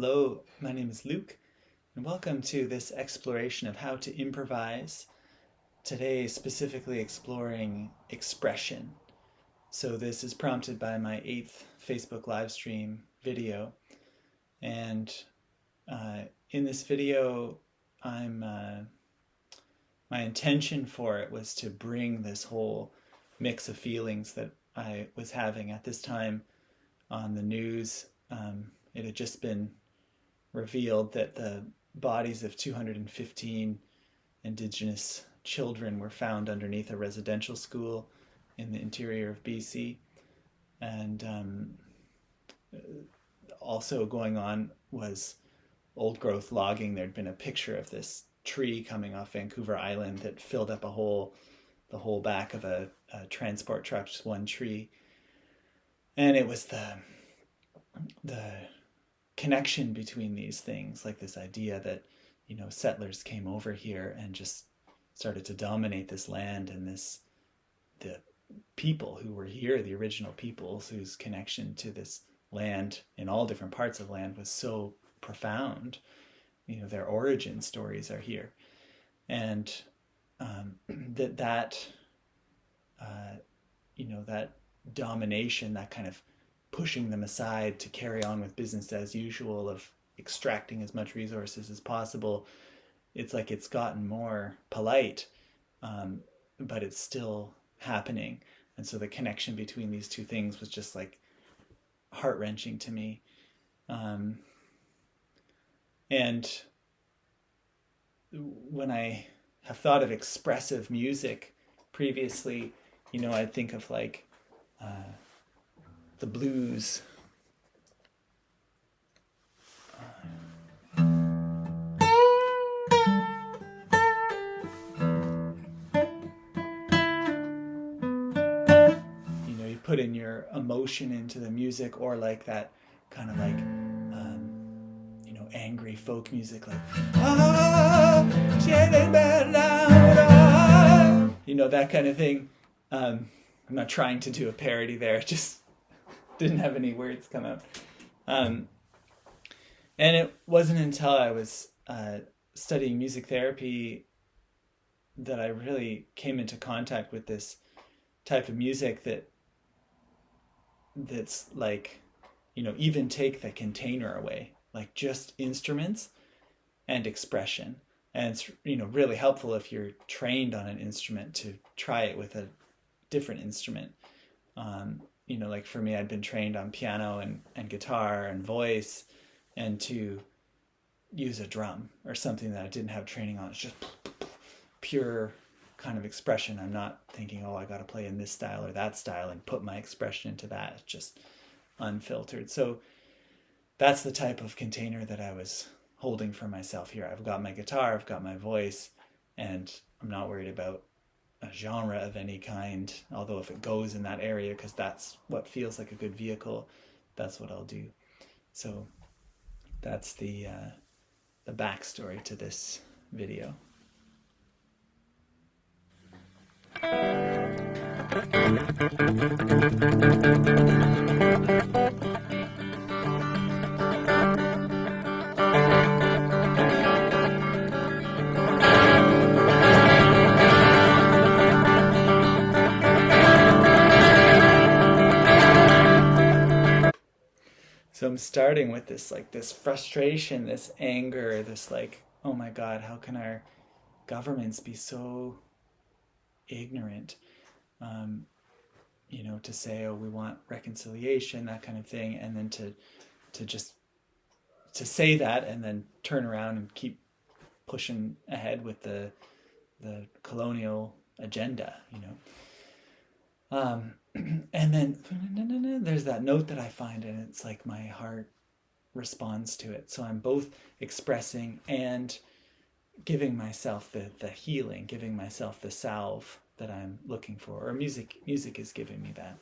Hello, my name is Luke, and welcome to this exploration of how to improvise. Today, specifically exploring expression. So this is prompted by my 8th Facebook live stream video, and in this video, my intention for it was to bring this whole mix of feelings that I was having at this time on the news. It had just been revealed that the bodies of 215 Indigenous children were found underneath a residential school in the interior of BC. And also going on was old growth logging. There'd been a picture of this tree coming off Vancouver Island that filled up the whole back of a transport truck, just one tree. And it was the connection between these things, like this idea that, settlers came over here and just started to dominate this land, and the people who were here, the original peoples whose connection to this land in all different parts of land was so profound. Their origin stories are here. And that domination, that kind of pushing them aside to carry on with business as usual of extracting as much resources as possible, it's like it's gotten more polite, but it's still happening. And so the connection between these two things was just like heart-wrenching to me. And when I have thought of expressive music previously, I think of like the blues. You put in your emotion into the music, or like that kind of like, angry folk music, like, that kind of thing. I'm not trying to do a parody there, it just didn't have any words come out. And it wasn't until I was studying music therapy that I really came into contact with this type of music that's like, even take the container away, like just instruments and expression. And it's, really helpful if you're trained on an instrument to try it with a different instrument. Like for me, I'd been trained on piano and guitar and voice, and to use a drum or something that I didn't have training on. It's just pure kind of expression. I'm not thinking, I got to play in this style or that style and put my expression into that. It's just unfiltered. So that's the type of container that I was holding for myself here. I've got my guitar, I've got my voice, and I'm not worried about a genre of any kind, although if it goes in that area, because that's what feels like a good vehicle, that's what I'll do. So that's the backstory to this video. So I'm starting with this frustration, this anger, this like, oh my God, how can our governments be so ignorant? To say, we want reconciliation, that kind of thing, and then to say that and then turn around and keep pushing ahead with the colonial agenda, and then there's that note that I find, and it's like my heart responds to it. So I'm both expressing and giving myself the healing, giving myself the salve that I'm looking for, or music is giving me that.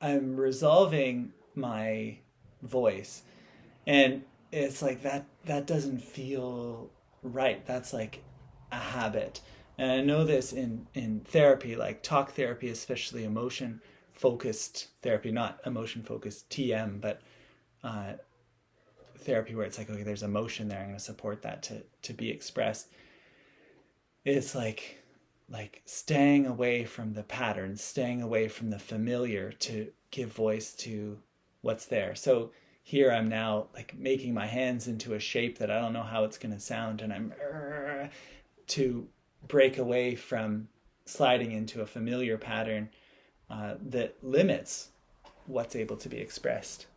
I'm resolving my voice, and it's like that doesn't feel right. That's like a habit. And I know this in therapy, like talk therapy, especially emotion focused therapy, not emotion focused TM, but uh, therapy where it's like, okay, there's emotion there, I'm going to support that to be expressed. It's like staying away from the patterns, staying away from the familiar to give voice to what's there. So here I'm now like making my hands into a shape that I don't know how it's going to sound, and I'm to break away from sliding into a familiar pattern that limits what's able to be expressed.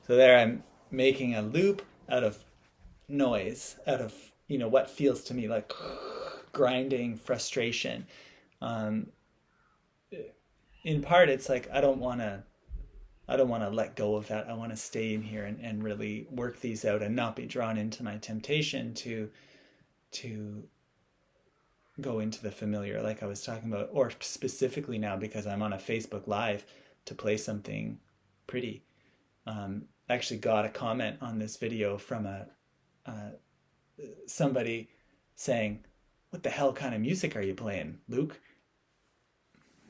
So there I'm making a loop out of noise, out of, what feels to me like grinding frustration. Um, in part, it's like I don't want to let go of that. I want to stay in here and really work these out and not be drawn into my temptation to go into the familiar, like I was talking about, or specifically now because I'm on a Facebook Live to play something pretty. I actually got a comment on this video from somebody saying, "What the hell kind of music are you playing, Luke?"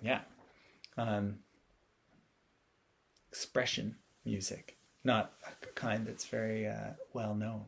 Yeah. Expression music, not a kind that's very well known.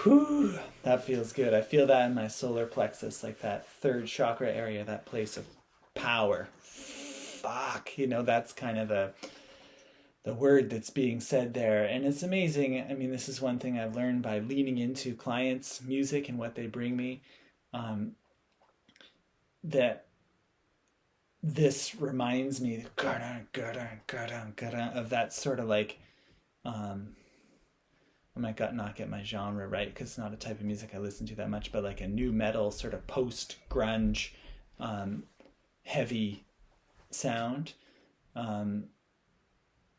Whew, that feels good. I feel that in my solar plexus, like that third chakra area, that place of power. Fuck, that's kind of the word that's being said there. And it's amazing. I mean, this is one thing I've learned by leaning into clients' music and what they bring me. That this reminds me of that sort of like, I might not get my genre right because it's not a type of music I listen to that much, but like a new metal sort of post grunge, heavy sound. And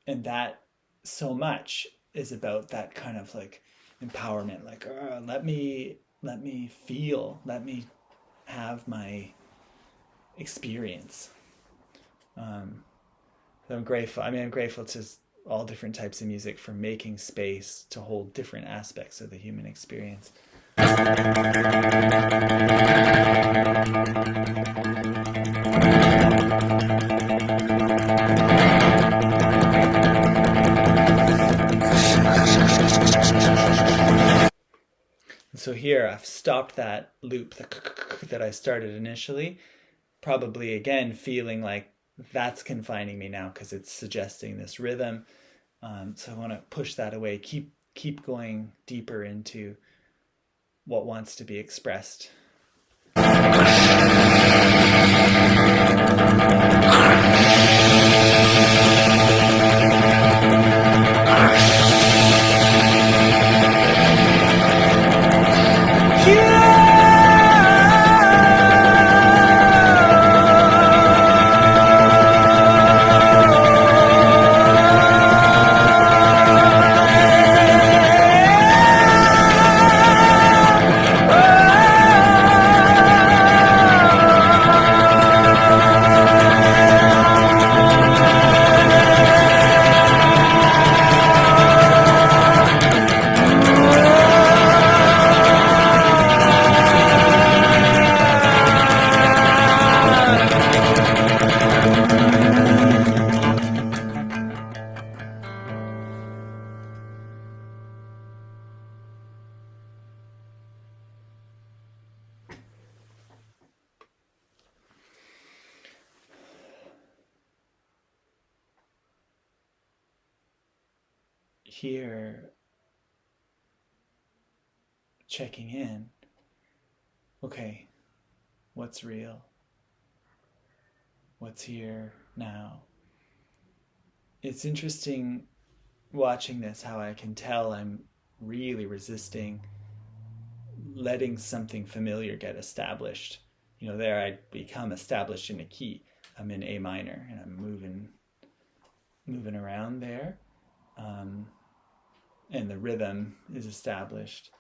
that so much is about that kind of like empowerment, like, let me feel, let me have my experience. I'm grateful. I mean, I'm grateful to all different types of music for making space to hold different aspects of the human experience. So here I've stopped that loop that I started initially, probably again feeling like that's confining me now because it's suggesting this rhythm. So I want to push that away, keep going deeper into what wants to be expressed. here, checking in. Okay, what's real? What's here now? It's interesting watching this, how I can tell I'm really resisting letting something familiar get established. There I become established in a key. I'm in A minor and I'm moving around there. And the rhythm is established.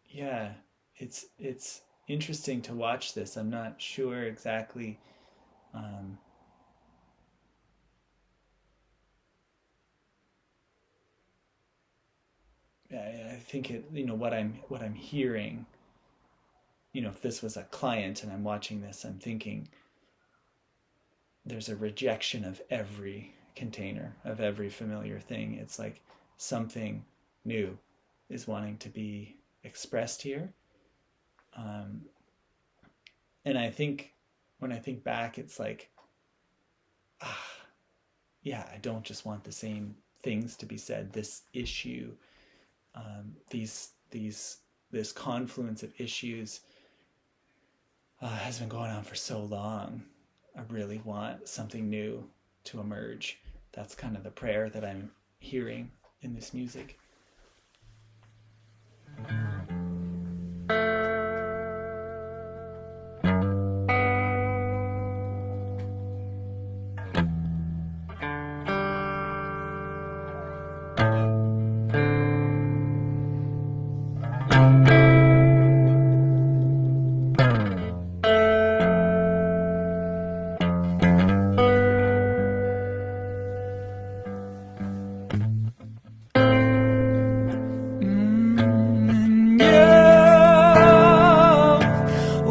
Yeah, it's interesting to watch this. I'm not sure exactly. Um, I think what I'm hearing. If this was a client and I'm watching this, I'm thinking there's a rejection of every container, of every familiar thing. It's like something new is wanting to be expressed here. Um, and I think when I think back, it's like, ah, yeah, I don't just want the same things to be said. This issue, this confluence of issues has been going on for so long. I really want something new to emerge. That's kind of the prayer that I'm hearing in this music.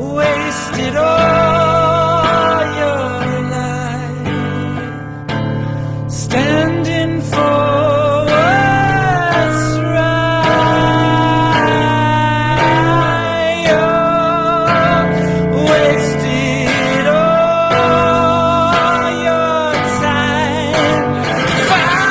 Wasted all your life standing for what's right. You wasted all your time fighting.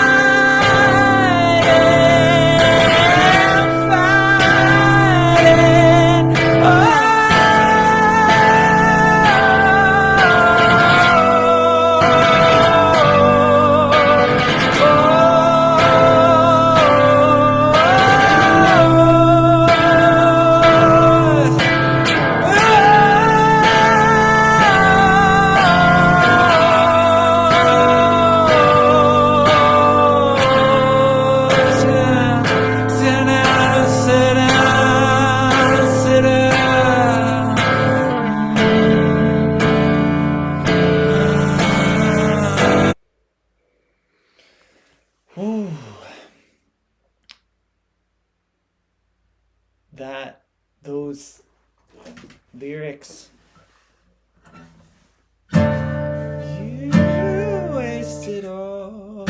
Ooh, those lyrics. You wasted all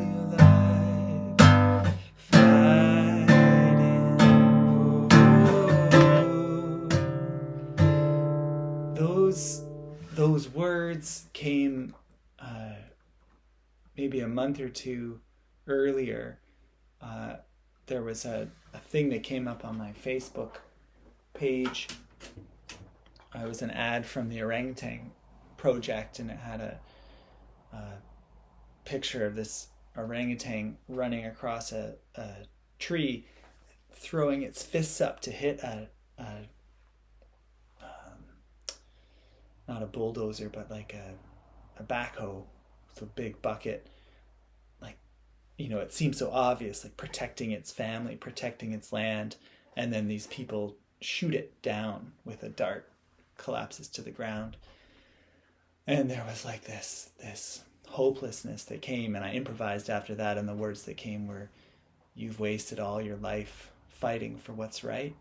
your life fighting. Those words came maybe a month or two earlier. There was a thing that came up on my Facebook page. It was an ad from the orangutan project, and it had a picture of this orangutan running across a tree, throwing its fists up to hit not a bulldozer, but like a backhoe with a big bucket. Like, it seems so obvious, like protecting its family, protecting its land, and then these people shoot it down with a dart, collapses to the ground. And there was like this hopelessness that came, and I improvised after that, and the words that came were, "You've wasted all your life fighting for what's right."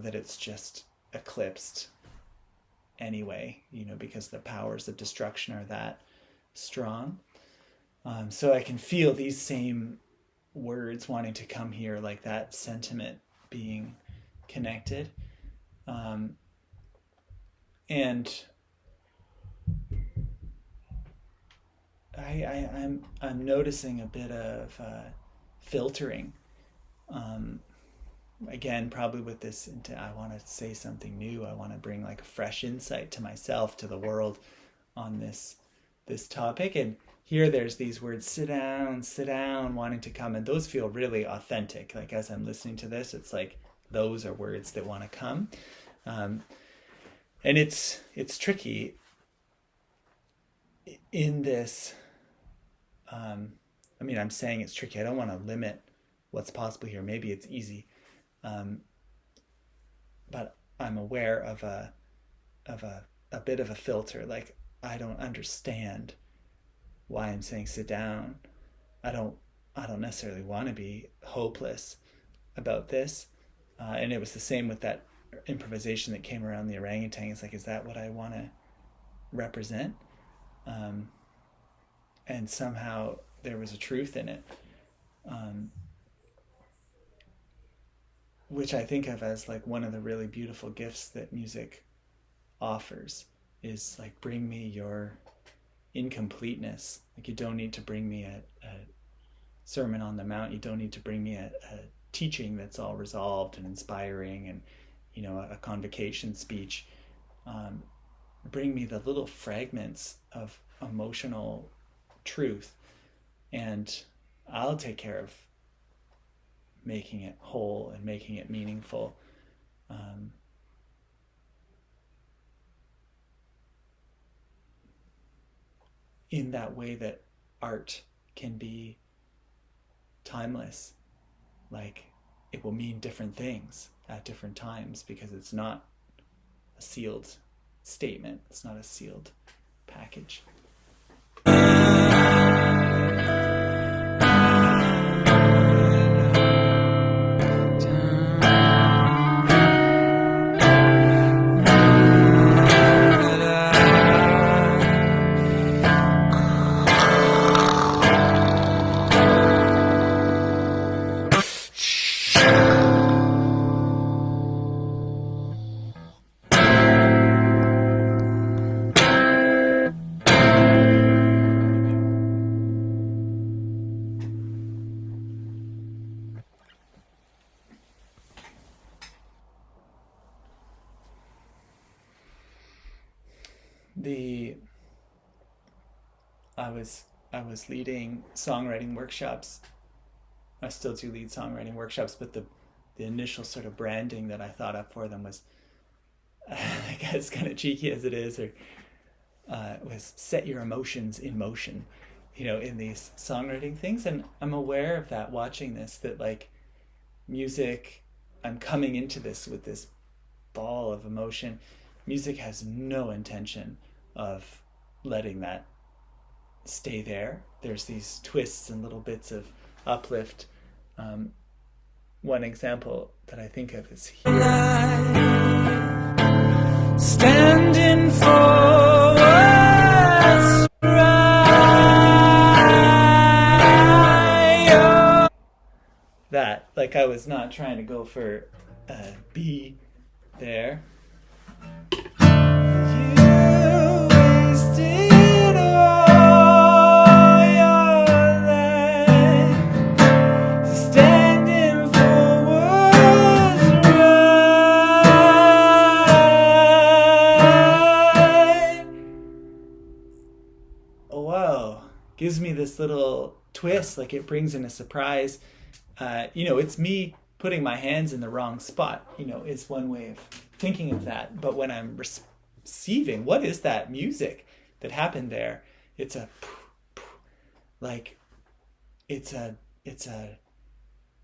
That it's just eclipsed anyway, because the powers of destruction are that strong. So I can feel these same words wanting to come here, like that sentiment being connected. And I'm noticing a bit of filtering. Again, probably with this, I want to say something new. I want to bring like a fresh insight to myself, to the world, on this topic. And here, there's these words: sit down, wanting to come, and those feel really authentic. Like as I'm listening to this, it's like those are words that want to come, and it's tricky in this. I mean, I'm saying it's tricky. I don't want to limit what's possible here. Maybe it's easy, but I'm aware of a bit of a filter. Like I don't understand why I'm saying sit down. I don't necessarily want to be hopeless about this. And it was the same with that improvisation that came around the orangutan. It's like, is that what I want to represent? And somehow there was a truth in it, which I think of as like one of the really beautiful gifts that music offers, is like, bring me your incompleteness. Like you don't need to bring me a Sermon on the Mount. You don't need to bring me a teaching that's all resolved and inspiring and, you know, a convocation speech. Bring me the little fragments of emotional truth, and I'll take care of making it whole and making it meaningful. In that way that art can be timeless. Like it will mean different things at different times because it's not a sealed statement. It's not a sealed package. I was leading songwriting workshops. I still do lead songwriting workshops, but the initial sort of branding that I thought up for them was, I guess, kind of cheeky as it is, or was set your emotions in motion, you know, in these songwriting things. And I'm aware of that watching this, that like music, I'm coming into this with this ball of emotion. Music has no intention of letting that stay there. There's these twists and little bits of uplift. One example that I think of is here. Standing for what's right. That, like, I was not trying to go for a B there. Gives me this little twist, like it brings in a surprise. You know, it's me putting my hands in the wrong spot, you know, is one way of thinking of that. But when I'm receiving, what is that music that happened there? It's a, like, it's a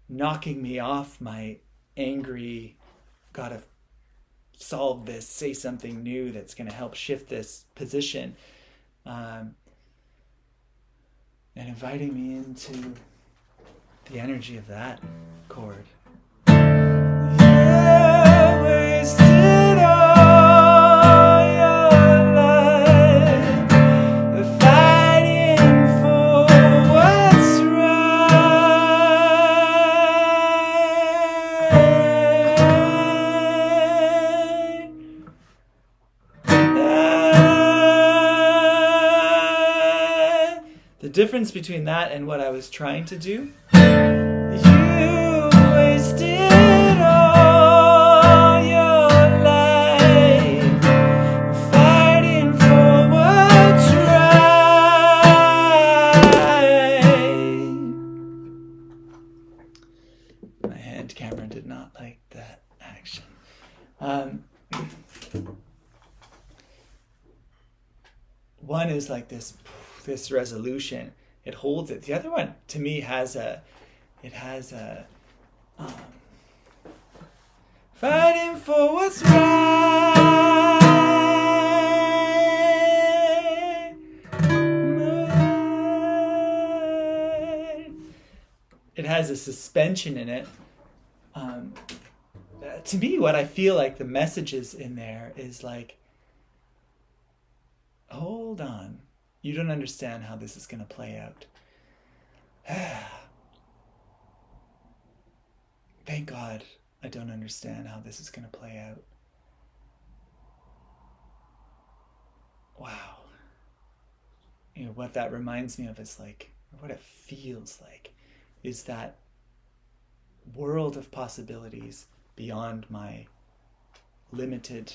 knocking me off my angry, gotta solve this, say something new that's going to help shift this position. And inviting me into the energy of that chord. You wasted all your life fighting for what's right. difference between that and what I was trying to do. You wasted all your life fighting for what's right. My hand camera did not like that action. One is like this resolution. It holds it. The other one, to me, has a fighting for what's right. It has a suspension in it. To me, what I feel like the messages in there is like, hold on, you don't understand how this is going to play out. Thank God I don't understand how this is going to play out. Wow. You know, what that reminds me of is like, what it feels like, is that world of possibilities beyond my limited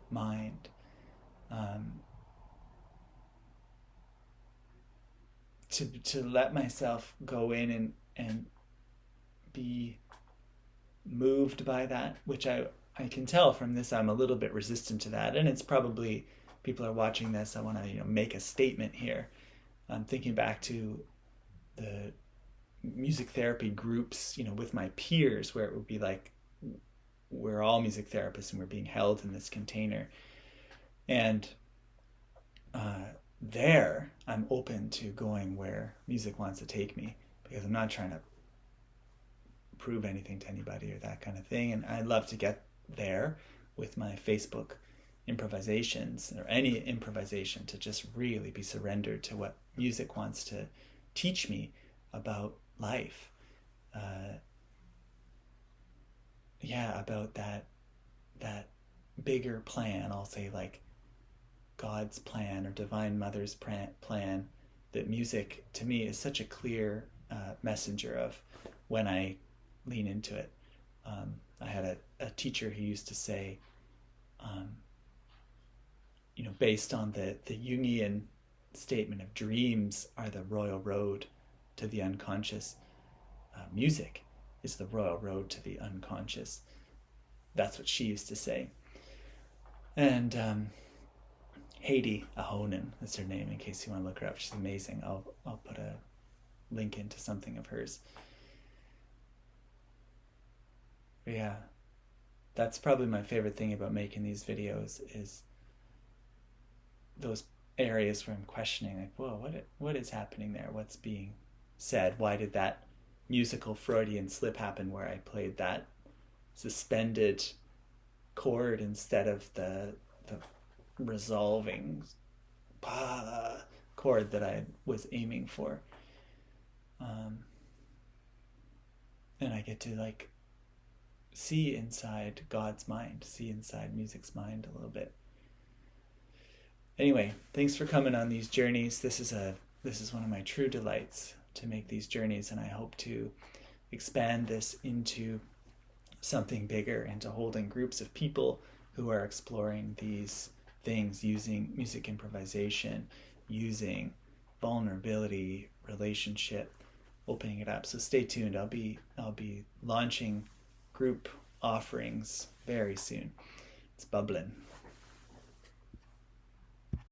mind. To let myself go in and be moved by that, which I can tell from this, I'm a little bit resistant to that. And it's probably, people are watching this, I want to make a statement here. I'm thinking back to the music therapy groups, with my peers, where it would be like, we're all music therapists and we're being held in this container. And there, I'm open to going where music wants to take me, because I'm not trying to prove anything to anybody or that kind of thing. And I love to get there with my Facebook improvisations, or any improvisation, to just really be surrendered to what music wants to teach me about life. About that bigger plan, I'll say, like God's plan or Divine Mother's plan, that music to me is such a clear messenger of when I lean into it. I had a teacher who used to say, based on the Jungian statement of dreams are the royal road to the unconscious, music is the royal road to the unconscious. That's what she used to say. And Haiti Ahonen is her name, in case you want to look her up. She's amazing. I'll put a link into something of hers. But yeah, that's probably my favorite thing about making these videos, is those areas where I'm questioning, like, whoa, what is happening there? What's being said? Why did that musical Freudian slip happen where I played that suspended chord instead of the resolving chord that I was aiming for? And I get to like see inside God's mind, see inside music's mind a little bit. Anyway, thanks for coming on these journeys. This is one of my true delights, to make these journeys, and I hope to expand this into something bigger, into holding groups of people who are exploring these things, using music improvisation, using vulnerability, relationship, opening it up. So stay tuned. I'll be launching group offerings very soon. It's bubbling.